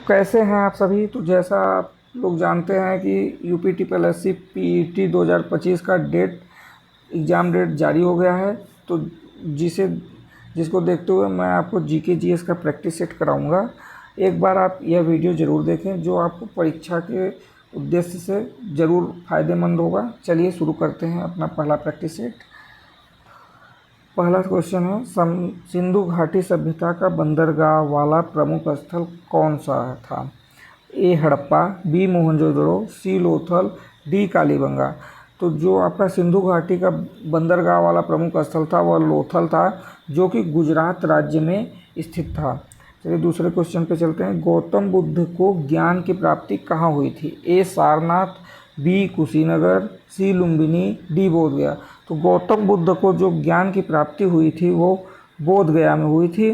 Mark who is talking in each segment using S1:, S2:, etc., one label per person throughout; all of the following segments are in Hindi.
S1: कैसे हैं आप सभी। तो जैसा आप लोग जानते हैं कि यूपी ट्रिपल एससी पीईटी 2025 का एग्ज़ाम डेट जारी हो गया है। तो जिसको देखते हुए मैं आपको जीके जीएस का प्रैक्टिस सेट कराऊंगा। एक बार आप यह वीडियो ज़रूर देखें, जो आपको परीक्षा के उद्देश्य से ज़रूर फ़ायदेमंद होगा। चलिए शुरू करते हैं अपना पहला प्रैक्टिस सेट। पहला क्वेश्चन है, सिंधु घाटी सभ्यता का बंदरगाह वाला प्रमुख स्थल कौन सा था। ए हड़प्पा, बी मोहनजोदड़ो, सी लोथल, डी कालीबंगा। तो जो आपका सिंधु घाटी का बंदरगाह वाला प्रमुख स्थल था वह लोथल था, जो कि गुजरात राज्य में स्थित था। चलिए दूसरे क्वेश्चन पे चलते हैं। गौतम बुद्ध को ज्ञान की प्राप्ति कहाँ हुई थी। ए सारनाथ, बी कुशीनगर, सी लुम्बिनी, डी बोधगया। तो गौतम बुद्ध को जो ज्ञान की प्राप्ति हुई थी वो बोधगया में हुई थी,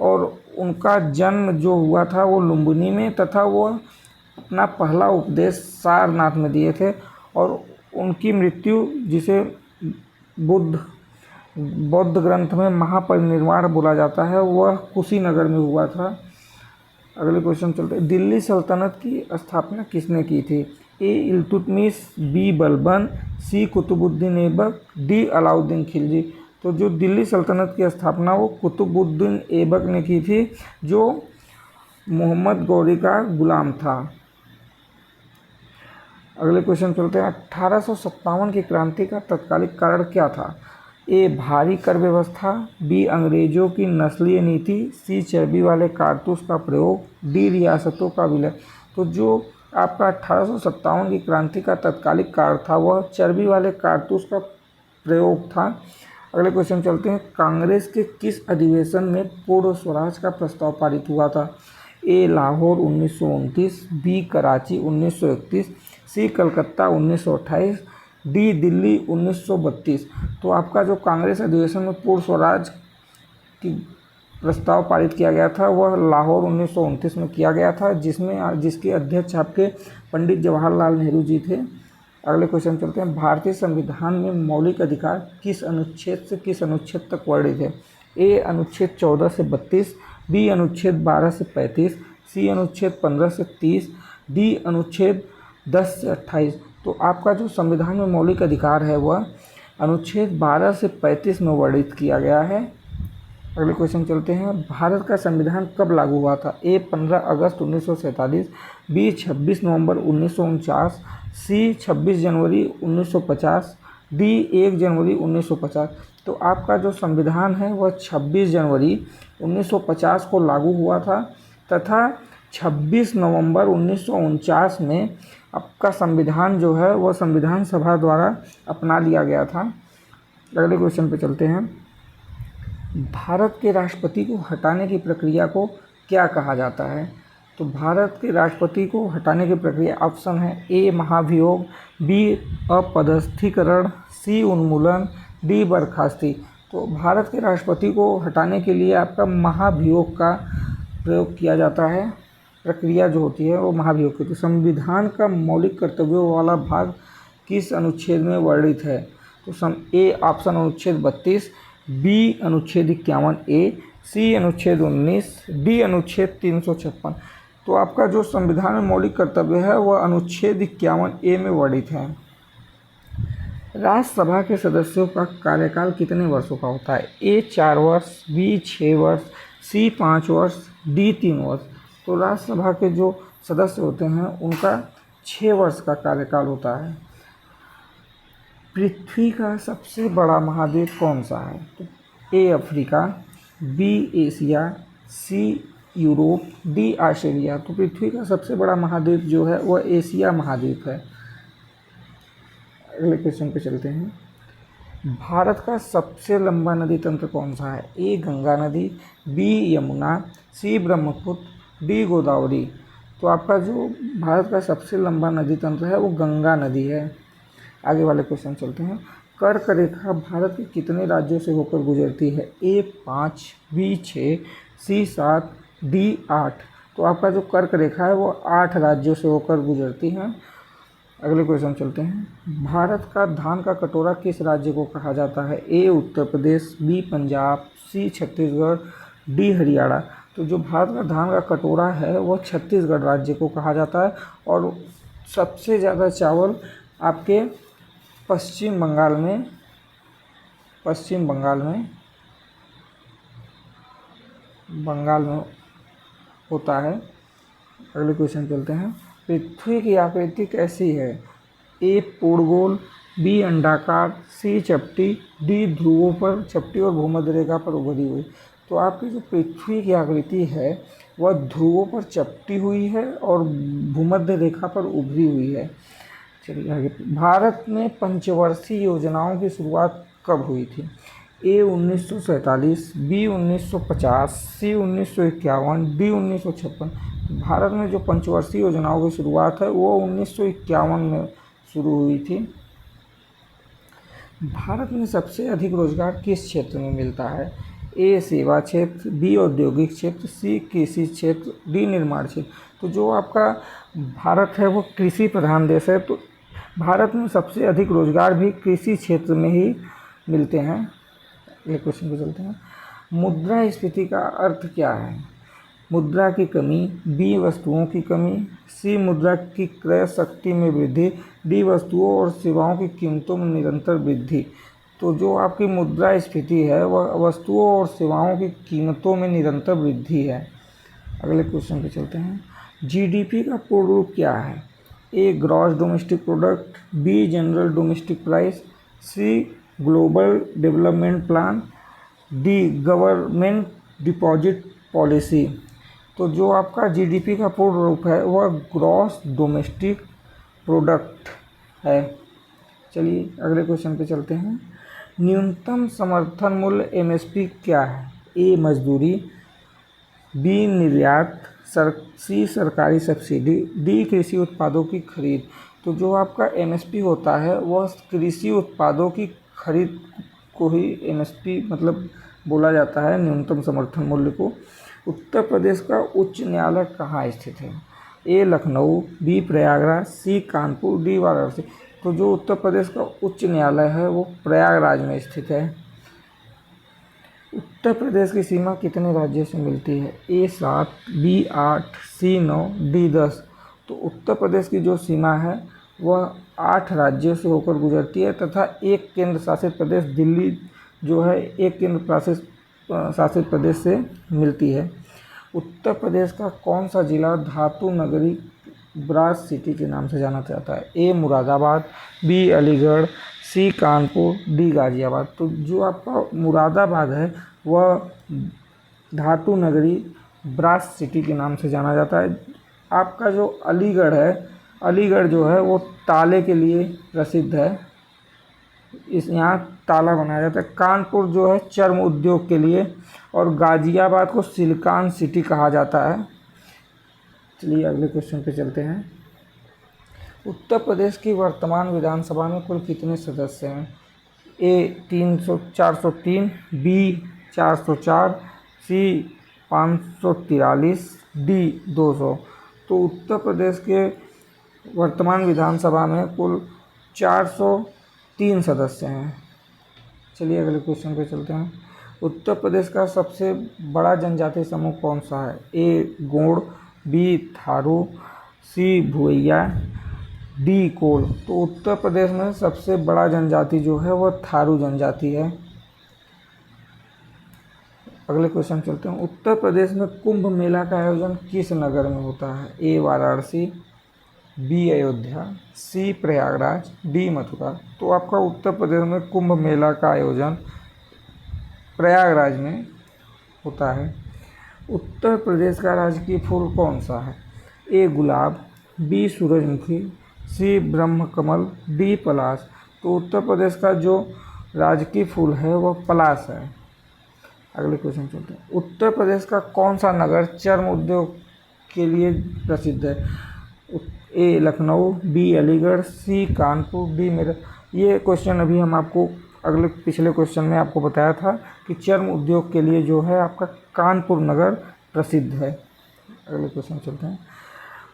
S1: और उनका जन्म जो हुआ था वो लुम्बिनी में, तथा वो अपना पहला उपदेश सारनाथ में दिए थे। और उनकी मृत्यु, जिसे बौद्ध ग्रंथ में महापरिनिर्वाण बोला जाता है, वह कुशीनगर में हुआ था। अगले क्वेश्चन चलते हैं। दिल्ली सल्तनत की स्थापना किसने की थी। ए इल्तुतमिश, बी बलबन, सी कुतुबुद्दीन ऐबक, डी अलाउद्दीन खिलजी। तो जो दिल्ली सल्तनत की स्थापना वो कुतुबुद्दीन ऐबक ने की थी, जो मोहम्मद गौरी का गुलाम था। अगले क्वेश्चन चलते हैं। 1857 की क्रांति का तत्कालिक कारण क्या था। ए भारी कर व्यवस्था, बी अंग्रेजों की नस्लीय नीति, सी चर्बी वाले कारतूस का प्रयोग, डी रियासतों का विलय। तो जो आपका 1857 की क्रांति का तत्कालिक कारण था वह चर्बी वाले कारतूस का प्रयोग था। अगले क्वेश्चन चलते हैं। कांग्रेस के किस अधिवेशन में पूर्ण स्वराज का प्रस्ताव पारित हुआ था। ए लाहौर 1929, बी कराची 1931, सी कलकत्ता 1928, डी दिल्ली 1932। तो आपका जो कांग्रेस अधिवेशन में पूर्ण स्वराज की प्रस्ताव पारित किया गया था वह लाहौर 1929 में किया गया था, जिसके अध्यक्ष आपके पंडित जवाहरलाल नेहरू जी थे। अगले क्वेश्चन चलते हैं। भारतीय संविधान में मौलिक अधिकार किस अनुच्छेद से किस अनुच्छेद तक वर्णित है। ए अनुच्छेद 14 से 32, बी अनुच्छेद 12 से 35, सी अनुच्छेद 15 से 30, डी अनुच्छेद 10 से 28। तो आपका जो संविधान में मौलिक अधिकार है वह अनुच्छेद 12 से 35 में वर्णित किया गया है। अगले क्वेश्चन चलते हैं। भारत का संविधान कब लागू हुआ था। ए 15 अगस्त 1947, बी 26 नवंबर 1949, सी 26 जनवरी 1950, डी 1 जनवरी 1950। तो आपका जो संविधान है वह 26 जनवरी 1950 को लागू हुआ था, तथा 26 नवंबर 1949 में आपका संविधान जो है वह संविधान सभा द्वारा अपना लिया गया था। अगले क्वेश्चन पे चलते हैं। भारत के राष्ट्रपति को हटाने की प्रक्रिया को क्या कहा जाता है। तो भारत के राष्ट्रपति को हटाने की प्रक्रिया ऑप्शन है। ए महाभियोग, बी अपदस्थीकरण, सी उन्मूलन, डी बर्खास्ती। तो भारत के राष्ट्रपति को हटाने के लिए आपका महाभियोग का प्रयोग किया जाता है। प्रक्रिया जो होती है वो महाभियोग की। तो संविधान का मौलिक कर्तव्यों वाला भाग किस अनुच्छेद में वर्णित है। तो ए ऑप्शन अनुच्छेद 32, बी अनुच्छेद 51 ए, सी अनुच्छेद 19, डी अनुच्छेद 356। तो आपका जो संविधान में मौलिक कर्तव्य है वह अनुच्छेद 51 ए में वर्णित है। राज्यसभा के सदस्यों का कार्यकाल कितने वर्षों का होता है। ए 4 वर्ष, बी 6 वर्ष, सी 5 वर्ष, डी 3 वर्ष। तो राज्यसभा के जो सदस्य होते हैं उनका 6 वर्ष का कार्यकाल होता है। पृथ्वी का सबसे बड़ा महाद्वीप कौन सा है। तो A Africa, B Asia, C Europe, D Australia. तो पृथ्वी का सबसे बड़ा महाद्वीप जो है वह एशिया महाद्वीप है। अगले क्वेश्चन पे चलते हैं। भारत का सबसे लंबा नदी तंत्र कौन सा है। ए गंगा नदी, बी यमुना, सी ब्रह्मपुत्र, डी गोदावरी। तो आपका जो भारत का सबसे लंबा नदी तंत्र है वो गंगा नदी है। आगे वाले क्वेश्चन चलते हैं। कर्क रेखा भारत के कितने राज्यों से होकर गुजरती है। ए 5, बी 6, सी 7, डी 8। तो आपका जो कर्क रेखा है वो 8 राज्यों से होकर गुजरती है। अगले क्वेश्चन चलते हैं। भारत का धान का कटोरा किस राज्य को कहा जाता है। ए उत्तर प्रदेश, बी पंजाब, सी छत्तीसगढ़, डी हरियाणा। तो जो भारत का धान का कटोरा है वह छत्तीसगढ़ राज्य को कहा जाता है। और सबसे ज़्यादा चावल आपके पश्चिम बंगाल में होता है। अगले क्वेश्चन चलते हैं। पृथ्वी की आकृति कैसी है? ए पूर्णगोल, बी अंडाकार, सी चपटी, डी ध्रुवों पर चपटी और भूमध्य रेखा पर उभरी हुई। तो आपकी जो पृथ्वी की आकृति है वह ध्रुवों पर चपटी हुई है और भूमध्य रेखा पर उभरी हुई है। चलिए आगे। भारत में पंचवर्षीय योजनाओं की शुरुआत कब हुई थी? ए 1947, बी 1950, सी 1951, डी 1956। भारत में जो पंचवर्षीय योजनाओं की शुरुआत है वो 1951 में शुरू हुई थी। भारत में सबसे अधिक रोजगार किस क्षेत्र में मिलता है? ए सेवा क्षेत्र, बी औद्योगिक क्षेत्र, सी कृषि क्षेत्र, डी निर्माण क्षेत्र। तो जो आपका भारत है वो कृषि प्रधान देश है, तो भारत में सबसे अधिक रोजगार भी कृषि क्षेत्र में ही मिलते हैं। अगले क्वेश्चन पे चलते हैं। मुद्रास्फीति का अर्थ क्या है? मुद्रा की कमी, बी वस्तुओं की कमी, सी मुद्रा की क्रय शक्ति में वृद्धि, डी वस्तुओं और सेवाओं की कीमतों में निरंतर वृद्धि। तो जो आपकी मुद्रास्फीति है वह वस्तुओं और सेवाओं की कीमतों में निरंतर वृद्धि है। अगले क्वेश्चन पे चलते हैं। जीडीपी का पूर्ण रूप क्या है? A gross domestic product, B general domestic price, C global development plan, D government deposit policy. तो जो आपका जीडीपी का पूर्ण रूप है वह ग्रॉस डोमेस्टिक प्रोडक्ट है। चलिए अगले क्वेश्चन पे चलते हैं। न्यूनतम समर्थन मूल्य एमएसपी क्या है? ए मजदूरी, बी निर्यात, सी सरकारी सब्सिडी, डी कृषि उत्पादों की खरीद। तो जो आपका एमएसपी होता है वह कृषि उत्पादों की खरीद को ही एमएसपी मतलब बोला जाता है, न्यूनतम समर्थन मूल्य को। उत्तर प्रदेश का उच्च न्यायालय कहाँ स्थित है? ए लखनऊ, बी प्रयागराज, सी कानपुर, डी वाराणसी। तो जो उत्तर प्रदेश का उच्च न्यायालय है वो प्रयागराज में स्थित है। उत्तर प्रदेश की सीमा कितने राज्यों से मिलती है? ए 7, बी 8, सी 9, डी 10। तो उत्तर प्रदेश की जो सीमा है वह 8 राज्यों से होकर गुजरती है तथा एक केंद्र शासित प्रदेश दिल्ली जो है एक केंद्र शासित प्रदेश से मिलती है। उत्तर प्रदेश का कौन सा जिला धातु नगरी ब्रास सिटी के नाम से जाना जाता है? ए मुरादाबाद, बी अलीगढ़, सी कानपुर, डी गाजियाबाद। तो जो आपका मुरादाबाद है वह धातु नगरी ब्रास सिटी के नाम से जाना जाता है। आपका जो अलीगढ़ है, अलीगढ़ जो है वो ताले के लिए प्रसिद्ध है, इस यहाँ ताला बनाया जाता है। कानपुर जो है चर्म उद्योग के लिए और गाजियाबाद को सिलिकॉन सिटी कहा जाता है। चलिए अगले क्वेश्चन पे चलते हैं। उत्तर प्रदेश की वर्तमान विधानसभा में कुल कितने सदस्य हैं? ए 403, बी 404, सी 543, डी 200। तो उत्तर प्रदेश के वर्तमान विधानसभा में कुल 403 सदस्य हैं। चलिए अगले क्वेश्चन पे चलते हैं। उत्तर प्रदेश का सबसे बड़ा जनजातीय समूह कौन सा है? ए गोंड, बी थारू, सी भुइया, डी कोल। तो उत्तर प्रदेश में सबसे बड़ा जनजाति जो है वह थारू जनजाति है। अगले क्वेश्चन चलते हैं। उत्तर प्रदेश में कुंभ मेला का आयोजन किस नगर में होता है? ए वाराणसी, बी अयोध्या, सी प्रयागराज, डी मथुरा। तो आपका उत्तर प्रदेश में कुंभ मेला का आयोजन प्रयागराज में होता है। उत्तर प्रदेश का राजकीय फूल कौन सा है? ए गुलाब, बी सूरजमुखी, सी ब्रह्मकमल, डी पलाश। तो उत्तर प्रदेश का जो राजकीय फूल है वह पलाश है। अगले क्वेश्चन चलते हैं। उत्तर प्रदेश का कौन सा नगर चर्म उद्योग के लिए प्रसिद्ध है? ए लखनऊ, बी अलीगढ़, सी कानपुर, डी मेरठ। ये क्वेश्चन अभी हम आपको पिछले क्वेश्चन में आपको बताया था कि चर्म उद्योग के लिए जो है आपका कानपुर नगर प्रसिद्ध है। अगले क्वेश्चन चलते हैं।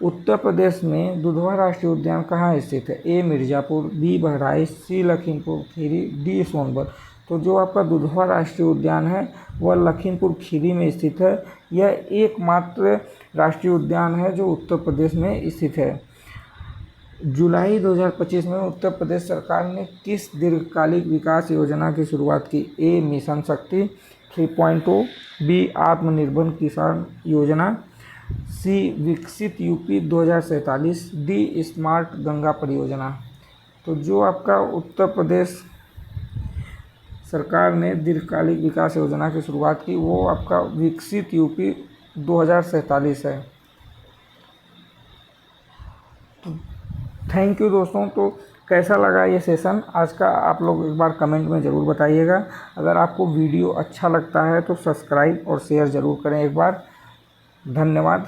S1: उत्तर प्रदेश में दुधवा राष्ट्रीय उद्यान कहाँ स्थित है? ए मिर्ज़ापुर, बी बहराइच, सी लखीमपुर खीरी, डी सोनभद्र। तो जो आपका दुधवा राष्ट्रीय उद्यान है वह लखीमपुर खीरी में स्थित है। यह एकमात्र राष्ट्रीय उद्यान है जो उत्तर प्रदेश में स्थित है। जुलाई 2025 में उत्तर प्रदेश सरकार ने किस दीर्घकालिक विकास योजना की शुरुआत की? ए मिशन शक्ति 3.0, बी आत्मनिर्भर किसान योजना, सी विकसित यूपी 2047, डी स्मार्ट गंगा परियोजना। तो जो आपका उत्तर प्रदेश सरकार ने दीर्घकालिक विकास योजना की शुरुआत की वो आपका विकसित यूपी 2047 है। तो थैंक यू दोस्तों। तो कैसा लगा ये सेशन आज का, आप लोग एक बार कमेंट में ज़रूर बताइएगा। अगर आपको वीडियो अच्छा लगता है तो सब्सक्राइब और शेयर ज़रूर करें एक बार। धन्यवाद।